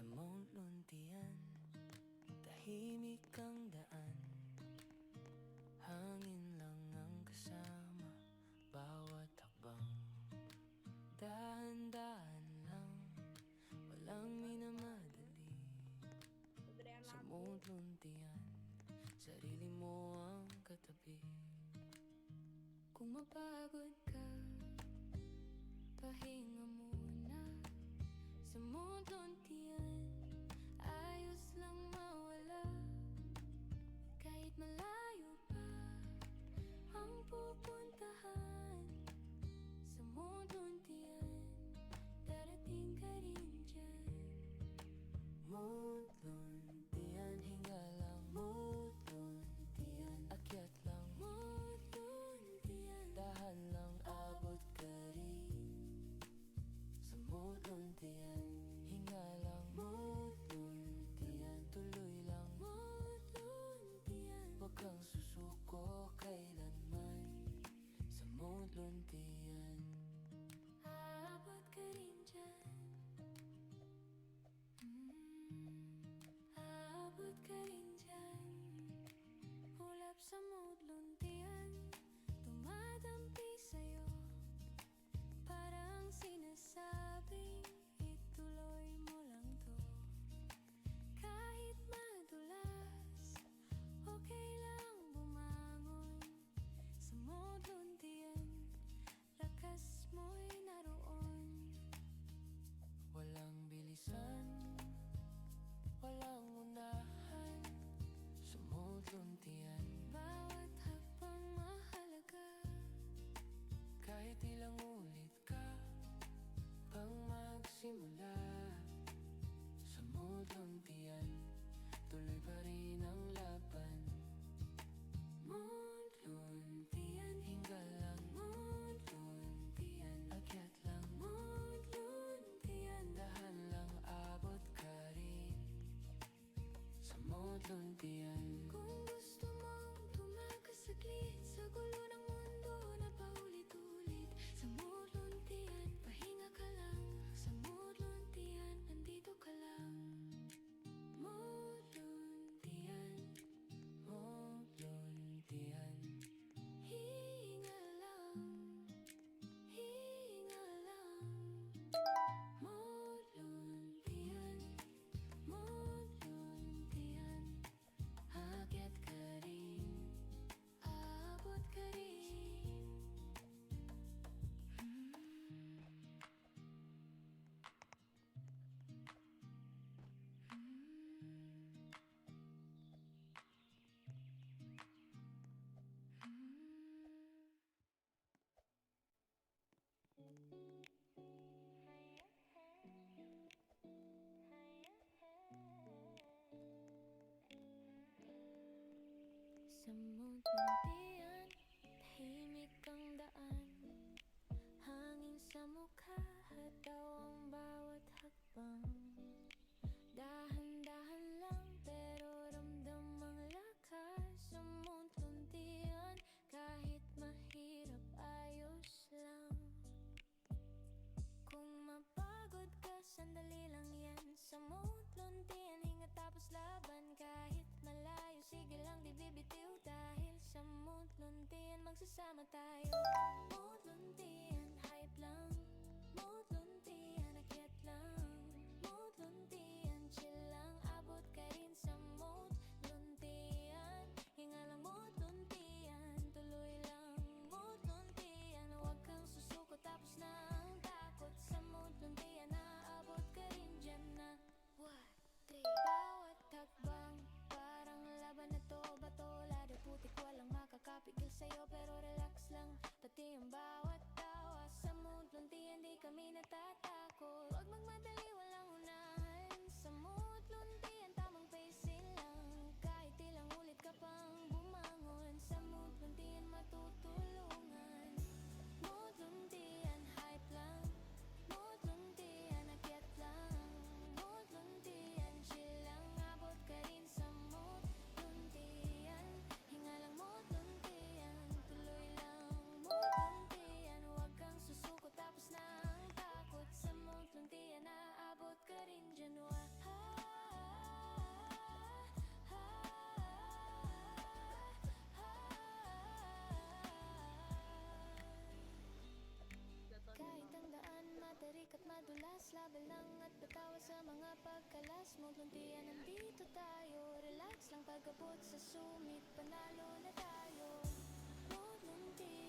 Sa Mount Luntian, tahimik ang daan. Hangin lang ang kasama bawat hakbang. Dahan-dahan lang, walang minamadali. Sa Mount Luntian, sarili mo ang katabi. Kung mapagod ka, pahinga muna. Sa Mount Luntian, ayos lang mawala. Kahit malayo pa ang pupuntahan, sa Mount Luntian, darating ka rin dyan. Mount Luntian, hinga lang. Mount Luntian, akyat lang. Mount Luntian, dahan lang, abot ka rin. Sa Mount Luntian, hinga lang. Mount Luntian, tuloy lang. Mount Luntian, huwag kang susuko kailanman. Sa Mount Luntian, aabot ka rin dyan. Aabot ka rin dyan. Ulap sa Mount Luntian, tumatampi sa'yo. Parang sinasabing ituloy mo lang to. Kahit madulas, okay lang bumangon. Sa Mount Luntian, lakas mo'y naroon. Walang bilisan, walang unahan. Sa Mount Luntian, bawat hakbang mahalaga. Kahit ilang ulit ka pang magsimula, sa Mount Luntian, tuloy pa rin ang laban. Mount Luntian, hinga lang. Mount Luntian, akyat lang. Mount Luntian, dahan lang, abot ka rin. Sa Mount Luntian, kung gusto mong tumakas saglit sa gulo ng mundo na paulit-ulit, sa Mount Luntian, pahinga ka lang. Sa Mount Luntian, nandito ka lang. Mount Luntian, Mount Luntian, hinga lang, hinga lang. Mount Luntian, Mount Luntian, akyat ka rin, aabot ka rin. Sa Mount Luntian, tahimik ang daan. Hangin sa mukha, hataw ang bawat hakbang. Dahan-dahan lang, pero ramdam ang lakas. Sa Mount Luntian, kahit mahirap, ayos lang. Kung mapagod ka, sandali lang yan. Sa Mount Luntian, hinga tapos laban. Kahit malayo, sige lang, di bibitiw. Dahil sa Mount Luntian, magsasama tayo. Mount Luntian, hype lang. Mount Luntian, akyat lang. Mount Luntian, chill lang, abot ka rin. Sa Mount Luntian, hinga lang. Mount Luntian, tuloy lang. Mount Luntian, huwag kang susuko tapos na ang takot. Sa Mount Luntian, naabot ka rin dyan na 1, 3. Bawat hakbang, parang laban na to. Bato, lado, putik, walang makakapigil sa'yo. Pero relax lang, pati ang bawat tawa. Sa Mount Luntian, di kami luntian, nandito tayo. Relax lang pag-abot sa sumit, panalo na tayo. Mood luntian